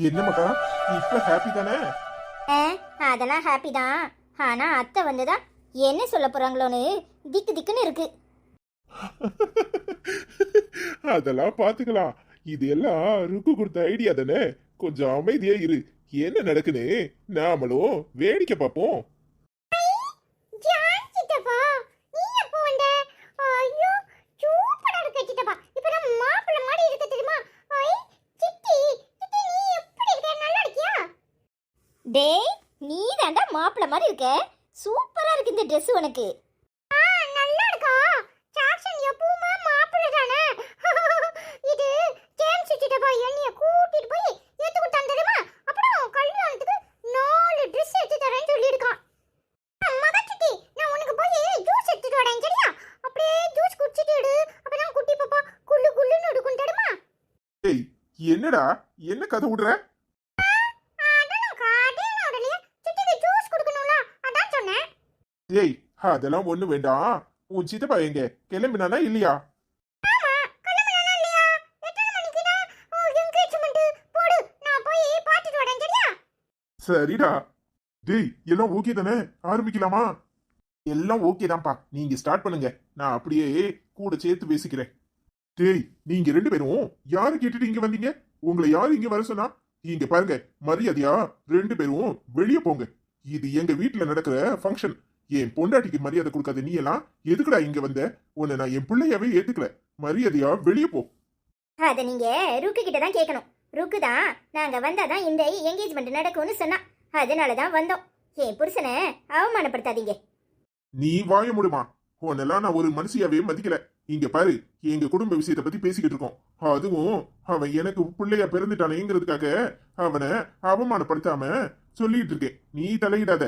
என்ன மக்கா, இப்ப ஹாப்பி தானே? அதெல்லாம் ஹாப்பி தான். ஆனா அத்தை வந்துதான் என்ன சொல்ல போறாங்களோன்னு திக்கு திக்குன்னு இருக்கு. அதெல்லாம் பாத்துக்கலாம். இது எல்லாம் ருக்கு கொடுத்த ஐடியா தானே. கொஞ்சம் அமைதியா இரு. என்ன நடக்குன்னு நாமளும் வேடிக்கை பார்ப்போம். டேய், நீ தாண்டா மாப்பிள்ள மாதிரி இருக்க. சூப்பரா இருக்கு இந்த Dress உனக்கு. நல்லா இருக்கா? சாக்சன் எப்பவுமே மாப்பிள்ள தானே. இது ஜேம்ஸ் சித்தப்பா என்னைய கூட்டிட்டு போய் ஏத்து கொடுத்தான் தெரியுமா? அப்புறம் கல்யாணத்துக்கு 4 Dress எடுத்து தரேன்னு சொல்லியிருக்கான். மகச்சிட்டி, நான் உனக்கு போய் ஜூஸ் எடுத்துட்டு வரேன் சரியா? அப்படியே ஜூஸ் குடிச்சிட்டு இரு. அப்பதான் குட்டி பாப்பா குள்ளு குள்ளுன்னு இருக்கும் தெரியுமா? ஏய், என்னடா என்ன கதை விடுற? ஏய், அதெல்லாம் ஒண்ணு வேண்டாம். உன் சித்தப்பா எங்க கிளம்பினானா இல்லையா? சரிடா. டேய், எல்லாம் ஓகே தானே? ஆரம்பிக்கலாமா? எல்லாம் ஓகே தான்ப்பா, நீங்க ஸ்டார்ட் பண்ணுங்க. நான் அப்படியே கூட சேர்த்து பேசிக்கிறேன். டேய், நீங்க 2 பேரும் யாரு கேட்டுட்டு இங்க வந்தீங்க? உங்களை யாரு இங்க வர சொன்னா? இங்க பாருங்க, மரியாதையா 2 பேரும் வெளியே போங்க. இது எங்க வீட்டுல நடக்கிற ஃபங்க்ஷன். என் பொண்டாட்டிக்கு மரியாதை கொடுக்காத நீ எல்லாம் எதுக்குடா இங்க வந்த? உன்னை நான் என் பிள்ளையாவே ஏத்துக்கல. மரியாதையா வெளியே போ. அத நீங்க ருக்கு கிட்ட தான் கேட்கணும். ருக்கு தான் நாங்க வந்தாதான் இந்த என்கேஜ்மெண்ட் நடக்கும்னு சொன்னா. அதனாலதான் வந்தோம். என் புருஷனை அவமானப்படுத்தாதீங்க. நீ வாய முடுமா? உன்னெல்லாம் நான் ஒரு மனுஷியாவே மதிக்கல. இங்க பாரு, எங்க குடும்ப விஷயத்தை பத்தி பேசிக்கிட்டு இருக்கோம். அதுவும் அவன் எனக்கு பிள்ளையா பிறந்துட்டானேங்கிறதுக்காக அவனை அவமானப்படுத்தாம சொல்லிட்டு இருக்கேன். நீ தலையிடாத.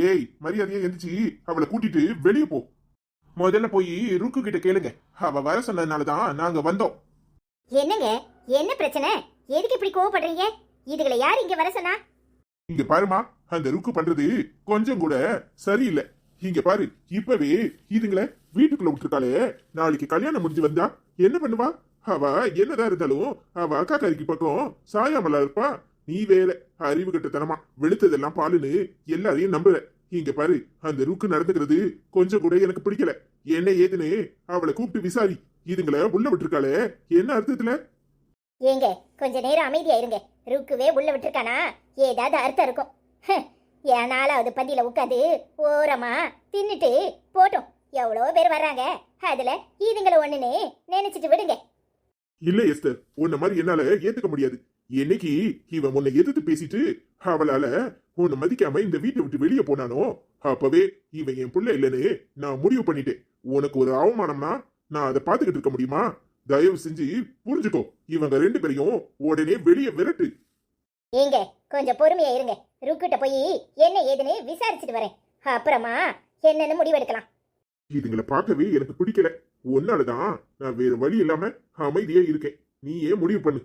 ஏய், மரியாதையா எந்திரிச்சு அவளை கூட்டிட்டு வெளியே போ. முதல்ல போய் ருக்கு கிட்ட கேளுங்க. அவ வர சொன்னதுனாலதான் நாங்க வந்தோம். என்னங்க, என்ன பிரச்சனை? எதுக்கு இப்படி கோவப்படுறீங்க? இதுகளை யார் இங்க வர சொன்னா? இங்க பாருமா, அந்த ருக்கு பண்றது கொஞ்சம் கூட சரியில்லை. இங்க பாரு, இப்பவே இதுங்களை வீட்டுக்குள்ள விட்டுருக்காளே. நாளைக்கு கல்யாணம் முடிஞ்சு வந்தா என்ன பண்ணுவா? அவ என்னதான் இருந்தாலும் அவ அக்கா கறிக்கு பக்கம் சாயாமலா இருப்பா. நீ வேற அறிவு கட்டத்தனமா வெளுத்ததெல்லாம் பாலுன்னு எல்லாரையும் நம்புற. இங்க பாரு, அந்த ருக்கு நடந்துக்கிறது கொஞ்சம் கூட எனக்கு பிடிக்கல. என்ன ஏதுன்னு அவளை கூப்பிட்டு விசாரி. இதுங்களை உள்ள விட்டுருக்காளே, என்ன அர்த்தத்துல? ஏங்க, கொஞ்ச நேரம் அமைதியா இருங்க. ருக்குவே உள்ள விட்டுருக்கானா ஏதாவது அர்த்தம் இருக்கும். ஏன் 4வது பந்தியில உட்காந்து ஓரமா தின்னுட்டு போட்டோம். எவ்வளோ பேர் வர்றாங்க, அதுல இதுங்களை ஒண்ணுன்னு நினைச்சிட்டு விடுங்க. இல்ல எஸ்தர், உன்ன மாதிரி என்னால ஏத்துக்க முடியாது. என்னைக்கு இவன் உன்னை எதிர்த்து பேசிட்டு அவளால உன்னை மதிக்காம இந்த வீட்டை விட்டு வெளியே போனானோ, அப்பவே இவன் என் புள்ள இல்லைன்னு நான் முடிவு பண்ணிட்டேன். உனக்கு ஒரு அவமானம்னா நான் அதை பாத்துக்கிட்டு இருக்க முடியுமா? தயவு செஞ்சு புரிஞ்சுக்கோ. இவங்க 2 பேரையும் உடனே வெளியே விரட்டு. ஏங்க, கொஞ்சம் பொறுமையா இருங்க. ருக்கிட்ட போய் என்ன ஏதுன்னு விசாரிச்சுட்டு வரேன். அப்புறமா என்னன்னு முடிவெடுக்கலாம். இதுங்களை பார்க்கவே எனக்கு பிடிக்கல. உன்னாலதான் நான் வேற வழி இல்லாம அமைதியா இருக்கேன். நீ ஏன் முடிவு பண்ணு.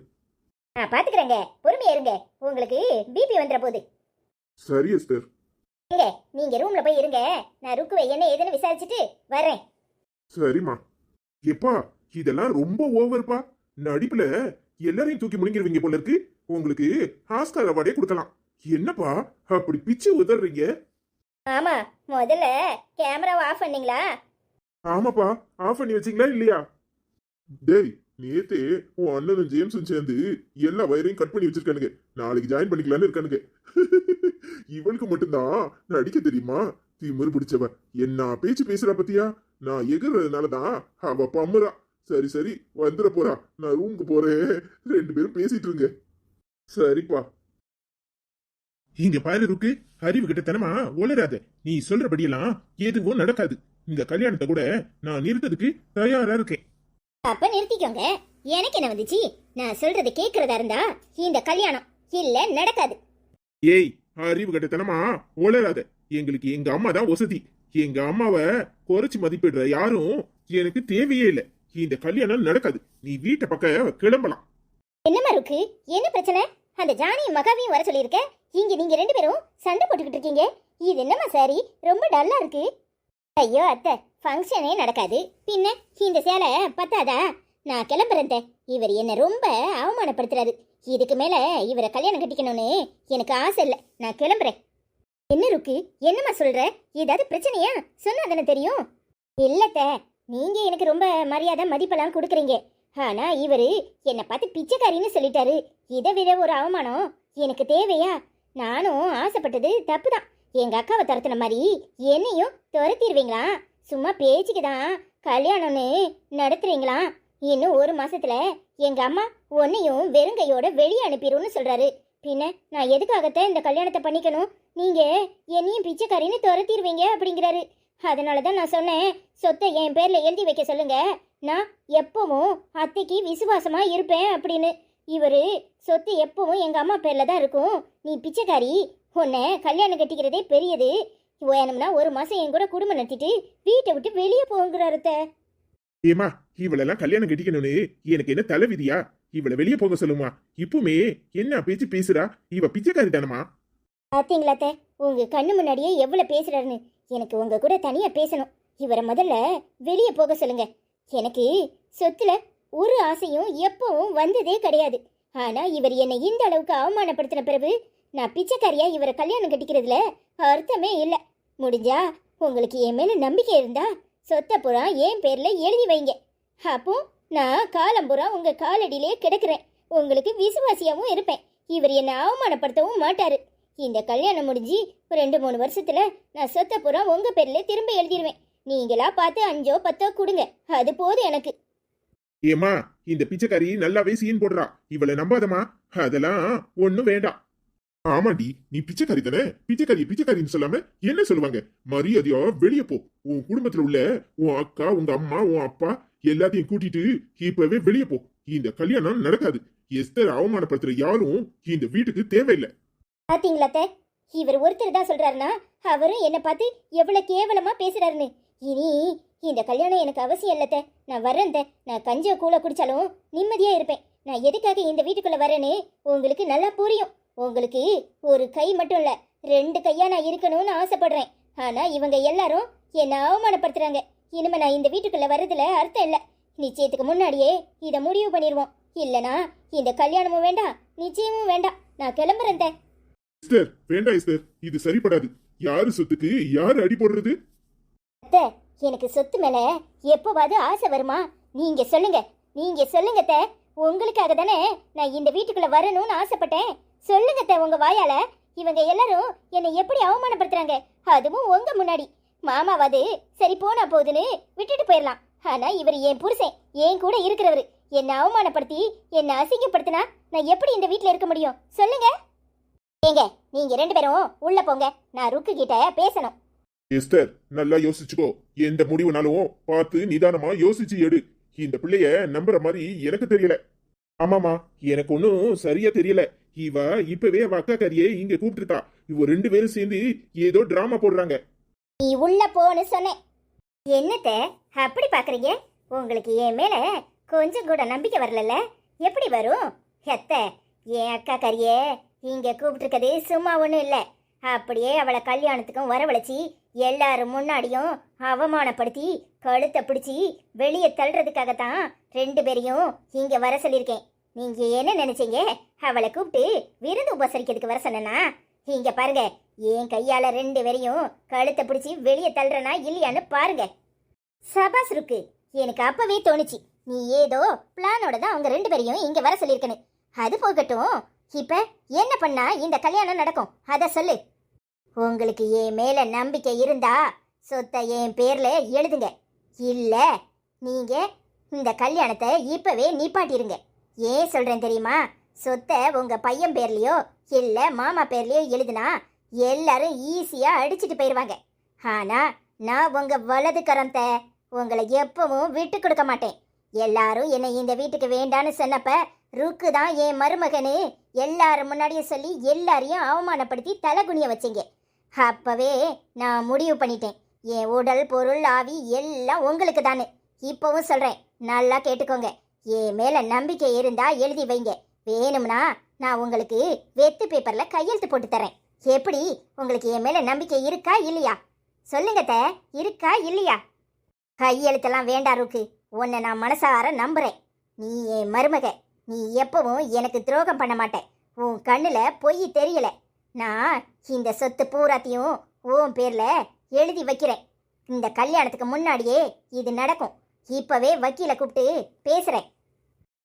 பாத்துக்கிறேங்க, பொறுமையா இருங்க. உங்களுக்கு பிபி வந்துற போகுது. சரி எஸ்தர். ஏங்க, நீங்க ரூம்ல போய் இருங்க. நான் ருக்குவை என்ன ஏதுன்னு விசாரிச்சுட்டு வரேன். சரிம்மா. எப்பா, இதெல்லாம் ரொம்ப ஓவர்ப்பா. நடிப்புல எல்லாரையும் தூக்கி முழுங்கிருவீங்க போல இருக்கு. உங்களுக்கு ஆஸ்கார் அவார்டே கொடுக்கலாம். என்னப்பா அப்படி பிச்சு உதறீங்க? ஆமா, முதல்ல கேமராவை ஆஃப் பண்ணீங்களா? ஆமாப்பா, ஆஃப் பண்ணி வச்சீங்களா இல்லையா? டேய், நேத்து உன் அண்ணனும் ஜேம்ஸும் சேர்ந்து எல்லா வயரையும் கட் பண்ணி வச்சிருக்கானுங்க. நாளைக்கு ஜாயின் பண்ணிக்கலான்னு இருக்கானுங்க. இவனுக்கு மட்டும்தான் நடிக்க தெரியுமா? திமிரு பிடிச்சவ. என்ன பேச்சு பேசுறா பத்தியா? நான் எகுறதுனாலதான் அவ பம்முறா. சரி சரி, வந்துட போறா. நான் ரூமுக்கு போறேன். 2 பேரும் பேசிட்டு இருங்க. சரிப்பா. இங்க பாரு ருக்கு, அறிவு கிட்ட தனமா உளராத. நீ சொல்றபடியெல்லாம் எதுவும் நடக்காது. இந்த கல்யாணத்தை கூட நான் நிறுத்ததுக்கு தயாரா இருக்கேன். அப்ப நிறுத்திக்கோங்க. எனக்கு என்ன வந்துச்சு? நான் சொல்றது கேக்குறதா இருந்தா இந்த கல்யாணம் இல்ல நடக்காது. ஏய், அறிவு கட்டத்தனமா உளராத. எங்களுக்கு எங்க அம்மா தான் வசதி. எங்க அம்மாவை குறைச்சு மதிப்பிடுற யாரும் எனக்கு தேவையே இல்லை. இந்த கல்யாணம் நடக்காது. நீ வீட்டை பக்கம் கிளம்பலாம். என்னமா இருக்கு? என்ன பிரச்சனை? அந்த ஜானியும் மகாவையும் வர சொல்லியிருக்க. இங்க நீங்க 2 பேரும் சண்டை போட்டுக்கிட்டு இருக்கீங்க. இது என்னமா சாரி ரொம்ப டல்லா இருக்கு? ஐயோ அத்தை, ஃபங்க்ஷனே நடக்காது. பின்ன இந்த சேலை பத்தாதா? நான் கிளம்புறேன் தே. இவர் என்ன ரொம்ப அவமானப்படுத்துறாரு. இதுக்கு மேல இவரை கல்யாணம் கட்டிக்கணும்னு எனக்கு ஆசை இல்லை. நான் கிளம்புறேன். என்ன ருக்கு, என்னம்மா சொல்ற? ஏதாவது பிரச்சனையா? சொன்னா தானே தெரியும். இல்லத்த, நீங்க எனக்கு ரொம்ப மரியாதை மதிப்பெல்லாம் கொடுக்குறீங்க. ஆனா இவரு என்னை பார்த்து பிச்சைக்காரின்னு சொல்லிட்டாரு. இதை விட ஒரு அவமானம் எனக்கு தேவையா? நானும் ஆசைப்பட்டது தப்புதான். எங்க அக்காவை துரத்துன மாதிரி என்னையும் துரத்திடுவீங்களா? சும்மா பேச்சுக்கு தான் கல்யாணம்னு நடத்துறீங்களா? இன்னும் ஒரு மாசத்துல எங்க அம்மா உன்னையும் வெறுங்கையோட வெளியே அனுப்பிடும்னு சொல்றாரு. பின்ன நான் எதுக்காகத்தான் இந்த கல்யாணத்தை பண்ணிக்கணும்? நீங்க என்னையும் பிச்சைக்காரின்னு துரத்திடுவீங்க அப்படிங்கிறாரு. அதனால தான் நான் சொன்னேன், சொத்தை என் பேர்ல எழுதி வைக்க சொல்லுங்க, நான் எப்பவும் அத்தைக்கு விசுவாசமா இருப்பேன் அப்படின்னு. இவரு சொத்து எப்பவும் எங்க அம்மா பேர்ல தான் இருக்கும். நீ பிச்சைக்காரி, உன்னை கல்யாணம் கட்டிக்கிறதே பெரியது. வேணும்னா ஒரு மாசம் என் கூட குடும்பம் நடத்திட்டு வீட்டை விட்டு வெளியே போங்கிறாரு. ஏமா, இவளெல்லாம் கல்யாணம் கட்டிக்கணும்னு எனக்கு என்ன தலைவிதியா? இவளை வெளியே போக சொல்லுமா? இப்பவுமே என்ன பேச்சு பேசுறா? இவ பிச்சைக்காரி தானமா? பாத்தீங்களாத்த, உங்க கண்ணு முன்னாடியே எவ்வளவு பேசுறாருன்னு. எனக்கு உங்க கூட தனியா பேசணும். இவரை முதல்ல வெளியே போக சொல்லுங்க. எனக்கு சொத்துல ஒரு ஆசையும் எப்பவும் வந்ததே கிடையாது. ஆனா இவர் என்னை இந்த அளவுக்கு அவமானப்படுத்தின பிறகு நான் பிச்சைக்காரியா இவரை கல்யாணம் கட்டிக்கிறதுல அர்த்தமே இல்லை. முடிஞ்சா உங்களுக்கு என் மேல நம்பிக்கை இருந்தா சொத்தை புறா என் பேர்ல எழுதி வைங்க. அப்போ நான் காலம்புறா உங்க காலடியிலே கிடக்குறேன். உங்களுக்கு விசுவாசியாவும் இருப்பேன். இவர் என்னை அவமானப்படுத்தவும் மாட்டாரு. இந்த கல்யாணம் முடிஞ்சு 2-3 வருஷத்துல நான் சொத்தை புறா உங்க பேர்ல திரும்ப எழுதிடுவேன். நீங்களா பார்த்து 5ஓ 10ஓ கொடுங்க, அது போதும் எனக்கு. ஏமா, இந்த பிச்சைக்காரி நல்லாவே சீன் போடுறா. இவளை நம்பாதமா. அதெல்லாம் ஒண்ணும் வேண்டாம். ஆமாண்டி, நீ பிச்சைக்காரி தானே? பிச்சைக்காரின்னு சொல்லாம என்ன சொல்லுவாங்க? மரியாதையா வெளியே போ. உன் குடும்பத்துல உள்ள உன் அக்கா, உங்க அம்மா, உன் அப்பா எல்லாத்தையும் கூட்டிட்டு இப்பவே வெளியே போ. இந்த கல்யாணம் நடக்காது. எஸ்தர் அவமானப்படுத்துற யாரும் இந்த வீட்டுக்கு தேவையில்லை. பாத்தீங்களாத்த, இவர் ஒருத்தர் தான் சொல்றாருன்னா அவரும் என்னை பார்த்து எவ்வளவு கேவலமா பேசுறாருன்னு. இனி இந்த கல்யாணம் எனக்கு அவசியம் இல்லத்த. நான் வர்றேன். நான் கஞ்ச கூழ குடிச்சாலும் நிம்மதியா இருப்பேன். நான் எதுக்காக இந்த வீட்டுக்குள்ள வரேன்னு உங்களுக்கு நல்லா புரியும். உங்களுக்கு ஒரு கை மட்டும் இல்ல, 2 கையா நான் இருக்கணும்னு ஆசைப்படுறேன். ஆனா இவங்க எல்லாரும் என்னை அவமானப்படுத்துறாங்க. இனிமே நான் இந்த வீட்டுக்குள்ள வர்றதுல அர்த்தம் இல்லை. நிச்சயத்துக்கு முன்னாடியே இதை முடிவு பண்ணிடுவோம். இல்லனா இந்த கல்யாணமும் வேண்டாம், நிச்சயமும் வேண்டாம். நான் கிளம்புறேன். எஸ்தர், வேண்டாம் எஸ்தர், இது சரிப்படாது. யாரு சொத்துக்கு யாரு அடி போடுறது? அத்தை, எனக்கு சொத்து மேல எப்போவாது ஆசை வருமா? நீங்க சொல்லுங்க, நீங்க சொல்லுங்க அத்தை. உங்களுக்காக தானே நான் இந்த வீட்டுக்குள்ள வரணும்னு ஆசைப்பட்டேன். சொல்லுங்க அத்தை உங்க வாயால. இவங்க எல்லாரும் என்னை எப்படி அவமானப்படுத்துறாங்க, அதுவும் உங்க முன்னாடி. மாமாவாது சரி போனா போகுதுன்னு விட்டுட்டு போயிடலாம். ஆனா இவர் என் புருஷன், என் கூட இருக்கிறவரு. என்னை அவமானப்படுத்தி என்னை அசிங்கப்படுத்தினா நான் எப்படி இந்த வீட்டுல இருக்க முடியும்? சொல்லுங்க. ஏங்க, நீங்க 2 பேரும் உள்ள போங்க. நான் ருக்கு கிட்ட பேசணும். எஸ்தர், நல்லா யோசிச்சுக்கோ. எந்த முடிவுனாலும் பார்த்து நிதானமா யோசிச்சு எடு. இந்த பிள்ளைய நம்புற மாதிரி எனக்கு தெரியல. ஆமாமா, எனக்கு ஒன்னும் சரியா தெரியல. இவ இப்பவே அவ அக்கா காரியே இங்க கூப்பிட்டுருக்கா. இவ 2 பேரும் சேர்ந்து ஏதோ டிராமா போடுறாங்க. நீ உள்ள போன்னு சொன்னேன். என்னத்த அப்படி பாக்குறீங்க? உங்களுக்கு என் மேல கொஞ்சம் கூட நம்பிக்கை வரல? எப்படி வரும்? அத்தை, என் அக்கா காரியே இங்க கூப்பிட்டுருக்கதே சும்மா ஒன்றும் இல்லை. அப்படியே அவளை கல்யாணத்துக்கும் வரவழைச்சி எல்லாரும் முன்னாடியும் அவமானப்படுத்தி கழுத்தை பிடிச்சி வெளியே தள்ளுறதுக்காகத்தான் 2 பேரையும் இங்க வர சொல்லியிருக்கேன். நீங்க என்ன நினைச்சீங்க? அவளை கூப்பிட்டு விருந்து உபசரிக்கிறதுக்கு வர சொன்னா? இங்க பாருங்க, என் கையால 2 பேரையும் கழுத்தை பிடிச்சி வெளியே தள்ளுறனா இல்லையான்னு பாருங்க. சபாஸ் இருக்கு. எனக்கு அப்பவே தோணுச்சு, நீ ஏதோ பிளானோட தான் அவங்க 2 பேரையும் இங்க வர சொல்லியிருக்கணும். அது போகட்டும், இப்ப என்ன பண்ணா இந்த கல்யாணம் நடக்கும் அத சொல்லு. உங்களுக்கு என் மேல நம்பிக்கை இருந்தா சொத்தை என் பேர்ல எழுதுங்க. இல்ல நீங்க இந்த கல்யாணத்தை இப்பவே நிப்பாட்டிருங்க. ஏன் சொல்றேன் தெரியுமா? சொத்தை உங்க பையன் பேர்லயோ இல்ல மாமா பேர்லயோ எழுதுனா எல்லாரும் ஈஸியா அடிச்சுட்டு போயிருவாங்க. ஆனா நான் உங்க வலது கரத்தை உங்களை எப்பவும் விட்டு கொடுக்க மாட்டேன். எல்லாரும் என்னை இந்த வீட்டுக்கு வேண்டான்னு சொன்னப்ப ருக்கு தான் என் மருமகனு எல்லாரும் முன்னாடியும் சொல்லி எல்லாரையும் அவமானப்படுத்தி தலைகுனிய வச்சிங்க. அப்பவே நான் முடிவு பண்ணிட்டேன், என் உடல் பொருள் ஆவி எல்லாம் உங்களுக்கு தானு. இப்பவும் சொல்றேன், நல்லா கேட்டுக்கோங்க. என் மேல நம்பிக்கை இருந்தா எழுதி வைங்க. வேணும்னா நான் உங்களுக்கு வெத்து பேப்பர்ல கையெழுத்து போட்டு தரேன். எப்படி? உங்களுக்கு என் மேல நம்பிக்கை இருக்கா இல்லையா? சொல்லுங்க த, இருக்கா இல்லையா? கையெழுத்தெல்லாம் வேண்டாம் ருக்கு. உன்னை நான் மனசார நம்புறேன். நீ என் மருமக. நீ எப்பவும் எனக்கு துரோகம் பண்ண மாட்டே. உன் கண்ணுல பொய் தெரியல. நான் இந்த சொத்து பூராத்தையும் உன் பேர்ல எழுதி வைக்கிறேன். இந்த கல்யாணத்துக்கு முன்னாடியே இது நடக்கும். இப்பவே வக்கீல கூப்பிட்டு பேசுறேன்.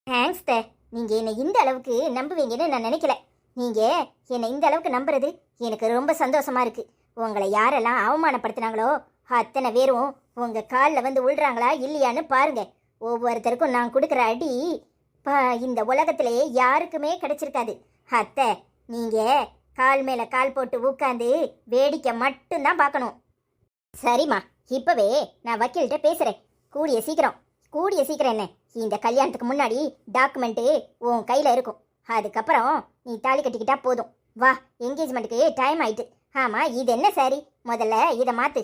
தேங்க்ஸ் த. நீங்க என்னை இந்த அளவுக்கு நம்புவீங்கன்னு நான் நினைக்கல. நீங்க என்னை இந்த அளவுக்கு நம்புறது எனக்கு ரொம்ப சந்தோஷமா இருக்கு. உங்களை யாரெல்லாம் அவமானப்படுத்தினாங்களோ அத்தனை பேரும் உங்க காலில் வந்து விழுறாங்களா இல்லையான்னு பாருங்க. ஒவ்வொருத்தருக்கும் நான் கொடுக்குற அடி இந்த உலகத்திலே யாருக்குமே கிடைச்சிருக்காது. அத்தை, நீங்க கால் மேல கால் போட்டு உட்காந்து வேடிக்கை மட்டும்தான் பார்க்கணும். சரிம்மா, இப்பவே நான் வக்கீல்கிட்ட பேசுறேன். கூடிய சீக்கிரம் என்ன இந்த கல்யாணத்துக்கு முன்னாடி டாக்குமெண்ட்டு உன் கையில இருக்கும். அதுக்கப்புறம் நீ தாலி கட்டிக்கிட்டா போதும். வா, என்கேஜ்மெண்ட்டுக்கு டைம் ஆயிட்டு. ஆமா, இது என்ன சாரி? முதல்ல இதை மாத்து.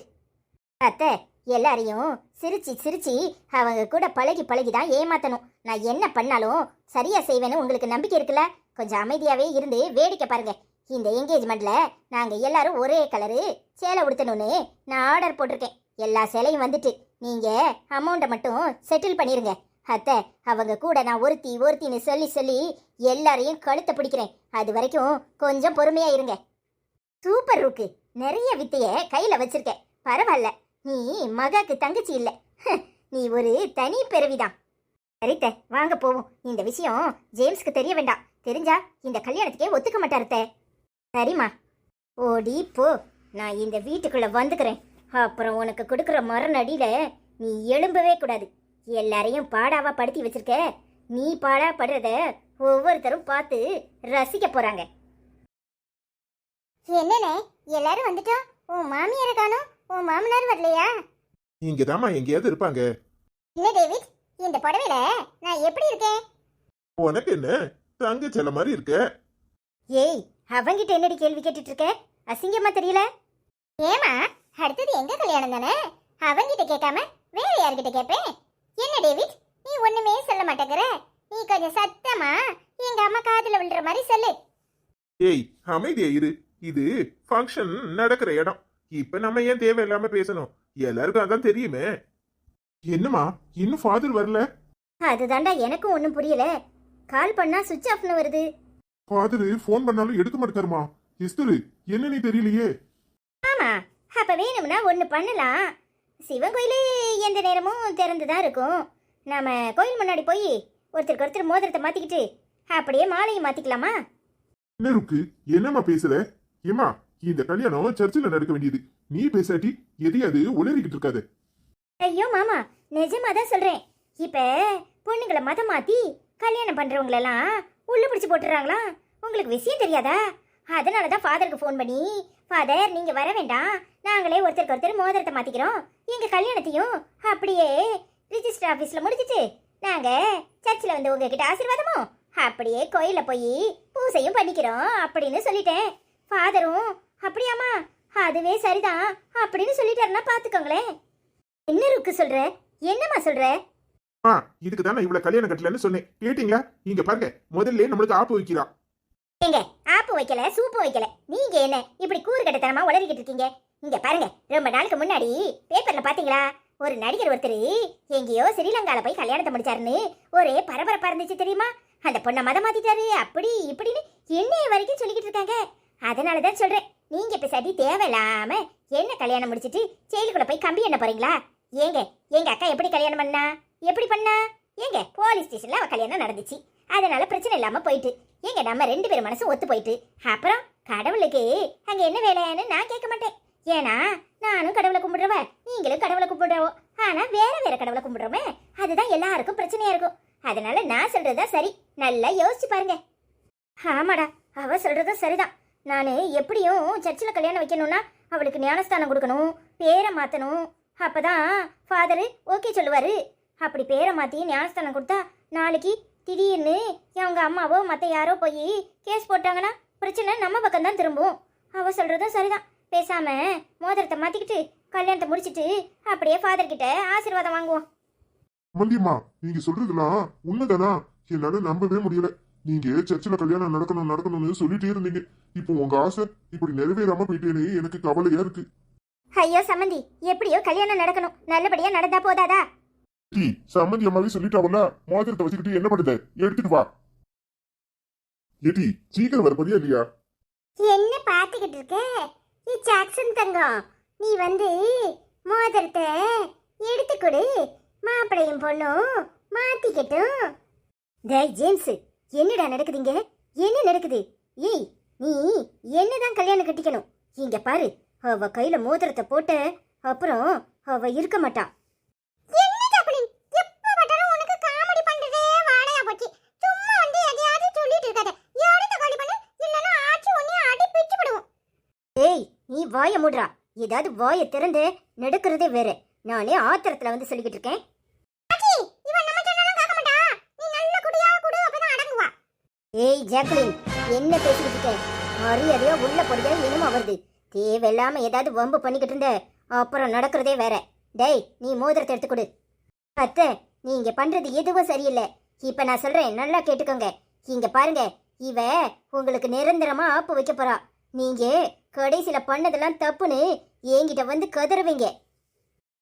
அத்தை, எல்லாரையும் சிரிச்சு அவங்க கூட பழகி தான் ஏமாத்தணும். நான் என்ன பண்ணாலும் சரியா செய்வேன்னு உங்களுக்கு நம்பிக்கை இருக்குல்ல? கொஞ்சம் அமைதியாவே இருந்து வேடிக்கை பாருங்க. இந்த என்கேஜ்மெண்ட்ல நாங்க எல்லாரும் ஒரே கலரு சேலை உடுத்தணும்னு நான் ஆர்டர் போட்டிருக்கேன். எல்லா சேலையும் வந்துட்டு நீங்க அமௌண்ட்டை மட்டும் செட்டில் பண்ணிருங்க. அத்தை, அவங்க கூட நான் ஒருத்தின்னு சொல்லி எல்லாரையும் கழுத்தை பிடிக்கிறேன். அது வரைக்கும் கொஞ்சம் பொறுமையா இருங்க. சூப்பர் ருக்கு, நிறைய வித்தைய கையில வச்சிருக்க. பரவாயில்ல, நீ மகாக்கு தங்கச்சி இல்ல, நீ ஒரு தனி பிறவிதான். சரித்த, வாங்க போவோம். இந்த விஷயம் ஜேம்ஸ்க்கு தெரிய வேண்டாம். தெரிஞ்சா இந்த கல்யாணத்துக்கே ஒத்துக்க மாட்டாருத்த. சரிம்மா, ஓடி போ. நான் இந்த வீட்டுக்குள்ள வந்துக்கிறேன். அப்புறம் உனக்கு கொடுக்குற மரணடியில நீ எழும்பவே கூடாது. எல்லாரையும் பாடாவா படுத்தி வச்சிருக்க. நீ பாடா படுறத ஒவ்வொருத்தரும் பார்த்து ரசிக்க போறாங்க. என்னண்ணே, எல்லாரும் வந்துட்டோம். உன் மாமியாரை காணோம், உன் மாமனார் வரலையா? இங்க தாமா எங்கேயாவது இருப்பாங்க. என்ன டேவிட், இந்த புடவையில நான் எப்படி இருக்கேன்? உனக்கு என்ன தங்க செல்ல மாதிரி இருக்க. ஏய், அவங்கிட்ட என்னடி கேள்வி கேட்டுட்டு இருக்க? அசிங்கமா தெரியல? ஏமா, அடுத்தது எங்க கல்யாணம் தானே, அவங்கிட்ட கேட்காம வேற யார்கிட்ட கேட்பேன்? என்ன டேவிட், நீ ஒண்ணுமே சொல்ல மாட்டேங்கிற. நீ கொஞ்சம் சத்தமா எங்க அம்மா காதுல விழுற மாதிரி சொல்லு. ஏய், அமைதியா இரு. இது ஃபங்க்ஷன் நடக்கிற இடம். இப்ப நம்ம ஏன் தேவையில்லாம பேசணும்? எல்லாருக்கும் அதான் தெரியுமே. என்னம்மா, இன்னும் ஃபாதர் வரல? அதுதான்டா எனக்கும் ஒன்றும் புரியல. கால் பண்ணா சுவிட்ச் ஆஃப்னு வருது. ஃபாதர் ஃபோன் பண்ணாலும் எடுக்க மாட்டேக்காருமா. எஸ்தரு, என்ன நீ தெரியலையே. ஆமா, அப்ப வேணும்னா ஒன்று பண்ணலாம். சிவன் கோயில் எந்த நேரமும் திறந்துதான் இருக்கும். நாம கோயில் முன்னாடி போய் ஒருத்தருக்கு ஒருத்தர் மோதிரத்தை மாத்திக்கிட்டு அப்படியே மாலையை மாத்திக்கலாமா? என்ன இருக்கு, என்னம்மா பேசுற? ஏமா, இந்த கல்யாணம் சர்ச்சில் நடக்க வேண்டியது. நீ பேசாட்டி எதையாவது உளறிக்கிட்டு இருக்காது. ஐயோ மாமா, நிஜமா தான் சொல்றேன். இப்ப பொண்ணுங்களை மதம் மாத்தி கல்யாணம் பண்றவங்களெல்லாம் உள்ள பிடிச்சு போட்டுறாங்களா? உங்களுக்கு விஷயம் தெரியாதா? அதனாலதான் ஃபாதருக்கு ஃபோன் பண்ணி, ஃபாதர் நீங்க வர வேண்டாம், நாங்களே ஒருத்தருக்கு ஒருத்தர் மோதிரத்தை மாத்திக்கிறோம், எங்க கல்யாணத்தையும் அப்படியே ரிஜிஸ்டர் ஆபீஸ்ல முடிச்சிட்டு நாங்க சர்ச்சில் வந்து உங்ககிட்ட ஆசீர்வாதமும் அப்படியே கோயில போய் பூசையும் பண்ணிக்கிறோம் அப்படின்னு சொல்லிட்டேன். ஃபாதரும் அப்படியாமா, அதுவே சரிதான் அப்படின்னு சொல்லிட்டாருன்னா பாத்துக்கோங்களேன். என்ன இருக்கு சொல்ற? என்னம்மா சொல்ற? இதுக்கு தானே இவ்வளவு கல்யாணம் கட்டலன்னு சொன்னேன். கேட்டீங்களா? இங்க பாருங்க, முதல்ல நம்மளுக்கு ஆப்பு வைக்கிறா. எங்க ஆப்பு வைக்கல, சூப்பு வைக்கல, நீங்க என்ன இப்படி கூறு கட்டத்தனமா உளறிக்கிட்டு இருக்கீங்க? இங்க பாருங்க, ரொம்ப நாளுக்கு முன்னாடி பேப்பர்ல பாத்தீங்களா, ஒரு நடிகர் ஒருத்தர் எங்கேயோ ஸ்ரீலங்கால போய் கல்யாணத்தை முடிச்சாருன்னு ஒரே பரபரப்பா இருந்துச்சு தெரியுமா? அந்த பொண்ணை மதம் மாத்திட்டாரு அப்படி இப்படின்னு என்னைய வரைக்கும் சொல்லிக்கிட்டு இருக்காங்க. அதனாலதான் சொல்றேன், நீங்க பேசாட்டி தேவையில்லாம என்ன கல்யாணம் முடிச்சிட்டு செயலுக்குள்ள போய் கம்பி என்ன போறீங்களா? ஏங்க, எங்க அக்கா எப்படி கல்யாணம் பண்ணா? எப்படி பண்ணா? ஏங்க, போலீஸ் ஸ்டேஷன்ல அவ கல்யாணம் நடந்துச்சு, அதனால பிரச்சனை இல்லாம போயிட்டு. ஏங்க, நம்ம 2 பேர் மனசும் ஒத்து போயிட்டு. அப்புறம் கடவுளுக்கு அங்க என்ன வேலையான்னு நான் கேட்க மாட்டேன். ஏன்னா நானும் கடவுளை கும்பிடுறவ, நீங்களும் கடவுளை கும்பிடுறவோ. ஆனா வேற வேற கடவுளை கும்பிடுறோமே, அதுதான் எல்லாருக்கும் பிரச்சனையா இருக்கும். அதனால நான் சொல்றதுதான் சரி, நல்லா யோசிச்சு பாருங்க. ஆமாடா, அவ சொல்றதும் சரிதான். நான் எப்படியும் சர்ச்சில் கல்யாணம் வைக்கணும்னா அவளுக்கு ஞானஸ்தானம் கொடுக்கணும், பேரை மாற்றணும். அப்பதான் ஃபாதரு ஓகே சொல்லுவாரு. அப்படி பேரை மாற்றி ஞானஸ்தானம் கொடுத்தா நாளைக்கு திடீர்னு அவங்க அம்மாவோ மற்ற யாரோ போய் கேஸ் போட்டாங்கன்னா பிரச்சனை நம்ம பக்கம்தான் திரும்பும். அவ சொல்றதும் சரிதான். பேசாம மோதிரத்தை மாத்திக்கிட்டு கல்யாணத்தை முடிச்சிட்டு அப்படியே ஃபாதர் கிட்ட ஆசீர்வாதம் வாங்குவோம். மந்தியம்மா, நீங்க சொல்றதுலாம் உண்மைதானா? என்னால நம்பவே முடியல. நீங்க சர்ச்சில் கல்யாணம் நடக்கணும்னு சொல்லிட்டே இருந்தீங்க. இப்போ உங்க ஆசை இப்படி நிறைவேறாம போயிட்டேன்னு எனக்கு கவலையா இருக்கு. ஐயோ சம்மந்தி, எப்படியோ கல்யாணம் நடக்கணும், நல்லபடியா நடந்தா போதாதா? டி சம்மந்தி அம்மாவே சொல்லிட்டாவல, மோதிரத்தை வச்சுக்கிட்டு என்ன பண்ணுத? எடுத்துட்டு வா. ஏடி சீக்கிரம் வர போறியா இல்லையா? என்ன பாத்துக்கிட்டு இருக்க? ஜாக்சன் தங்கம், நீ வந்து மோதிரத்தை எடுத்து கொடு, மாப்பிளையும் பொண்ணும் மாத்திக்கட்டும். டேய் ஜேம்ஸ், என்னடா நடக்குதுங்க? என்ன நடக்குது? ஏய், நீ என்னதான் கல்யாணம் கட்டிக்கணும். இங்க பாரு, அவ கையில மோதிரத்தை போட்ட அப்புறம் அவ இருக்க மாட்டா. ஏய், நீ வாய மூடுறா. ஏதாவது வாய திறந்து நடக்கிறதே வேற. நானே ஆத்திரத்துல வந்து சொல்லிக்கிட்டு இருக்கேன். ஏய் ஜாக்லின், என்ன பேசிக்கிட்டு இருக்க? மரியாதையா உள்ள போறியா? என்னமா வருது? தேவையில்லாம ஏதாவது வம்பு பண்ணிக்கிட்டு இருந்த அப்புறம் நடக்கிறதே வேற. டேய், நீ மோதிரத்தை எடுத்து கொடு. அத்தை, நீங்க பண்றது எதுவும் சரியில்லை. இப்ப நான் சொல்றேன், நல்லா கேட்டுக்கோங்க. இங்க பாருங்க, இவ உங்களுக்கு நிரந்தரமா ஆப்பு வைக்க போறா. நீங்க கடைசியில பண்ணதெல்லாம் தப்புன்னு என்கிட்ட வந்து கதறுவீங்க.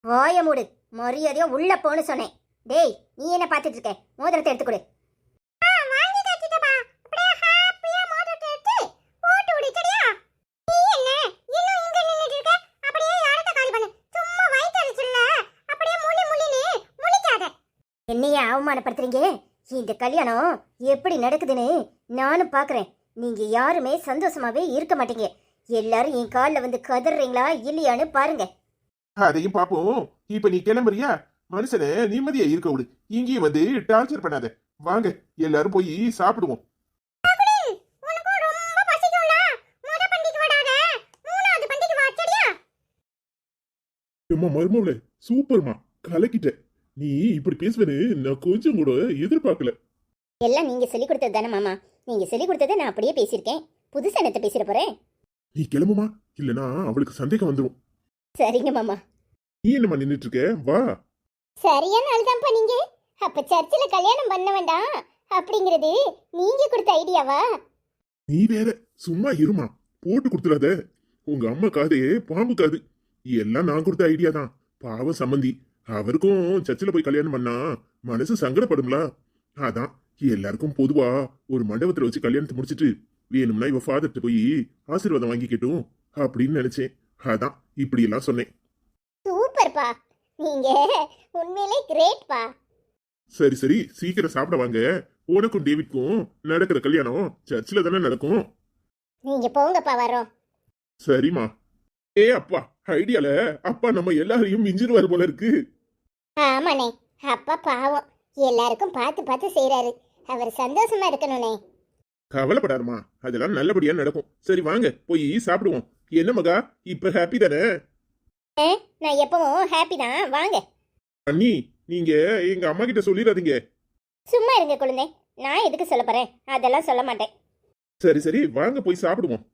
வாய மூடு, மரியாதையா உள்ள போன்னு சொன்னேன். டேய், நீ என்ன பாத்துட்டு இருக்க? மோதிரத்தை எடுத்து கொடு. என்னைய அவமானப்படுத்துறீங்க? இந்த கல்யாணம் எப்படி நடக்குதுன்னு நானும் பாக்குறேன். நீங்க யாருமே சந்தோஷமாவே இருக்க மாட்டீங்க. எல்லாரும் என் காலில் வந்து கதறீங்களா இல்லையான்னு பாருங்க. அதையும் பாப்போம். இப்ப நீ கிளம்புறியா? மனுஷனை நிம்மதியா இருக்க விடு. இங்கேயும் வந்து டார்ச்சர் பண்ணாத. வாங்க எல்லாரும் போய் சாப்பிடுவோம். மருமவளே, சூப்பர்மா, கலக்கிட்ட. நீ இப்படி பேசுவேன்னு நான் கொஞ்சம் கூட எதிர்பார்க்கல. எல்லாம் நீங்க சொல்லி கொடுத்தது தானே மாமா. நீங்க சொல்லி கொடுத்ததை நான் அப்படியே பேசியிருக்கேன். புதுசா என்னத்தை பேசிட போறேன்? நீ கிளம்புமா, இல்லனா அவளுக்கு சந்தேகம் வந்துடும். சரிங்க மாமா. நீ என்னமா நின்னுட்டு இருக்க? வா. சரியான ஆள்தான்ப்பா நீங்க. அப்ப சர்ச்சில் கல்யாணம் பண்ண வேண்டாம் அப்படிங்கிறது நீங்க கொடுத்த ஐடியாவா? நீ வேற சும்மா இருமா, போட்டு கொடுத்துடாத. உங்க அம்மா காதே பாம்பு காது. எல்லாம் நான் கொடுத்த ஐடியா தான். பாவம் சம்மந்தி, அவருக்கும் சர்ச்சில் போய் கல்யாணம் பண்ணா மனசு சங்கடப்படும்ல. அதான் எல்லாருக்கும் பொதுவா ஒரு மண்டபத்துல வச்சு கல்யாணத்தை முடிச்சிட்டு வேணும்னா இவ ஃபாதர்ட்ட போய் ஆசீர்வாதம் வாங்கிக்கட்டும் அப்படின்னு நினைச்சேன். அதான் இப்படி எல்லாம் சொன்னேன். சூப்பர்ப்பா, நீங்க உண்மையிலே கிரேட்ப்பா. சரி சரி, சீக்கிரம் சாப்பிட வாங்க. உனக்கும் டேவிட்க்கும் நடக்கிற கல்யாணம் சர்ச்சில் தானே நடக்கும். நீங்க போங்கப்பா, வரோம். சரிம்மா. ஏ அப்பா, ஐடியால அப்பா நம்ம எல்லாரையும் மிஞ்சிருவாரு போல இருக்கு. ஆமாண்ணே, அப்பா பாவம், எல்லாருக்கும் பார்த்து பார்த்து செய்யறாரு. அவர் சந்தோஷமா இருக்கணும்னே. கவலைப்படாருமா, அதெல்லாம் நல்லபடியா நடக்கும். சரி வாங்க போய் சாப்பிடுவோம். என்ன மகா, இப்ப ஹாப்பி தானே? நான் எப்பவும் ஹாப்பி தான், வாங்க. அண்ணி, நீங்க எங்க அம்மா கிட்ட சொல்லிடாதீங்க. சும்மா இருங்க குழந்தை, நான் எதுக்கு சொல்ல போறேன்? அதெல்லாம் சொல்ல மாட்டேன். சரி சரி, வாங்க போய் சாப்பிடுவோம்.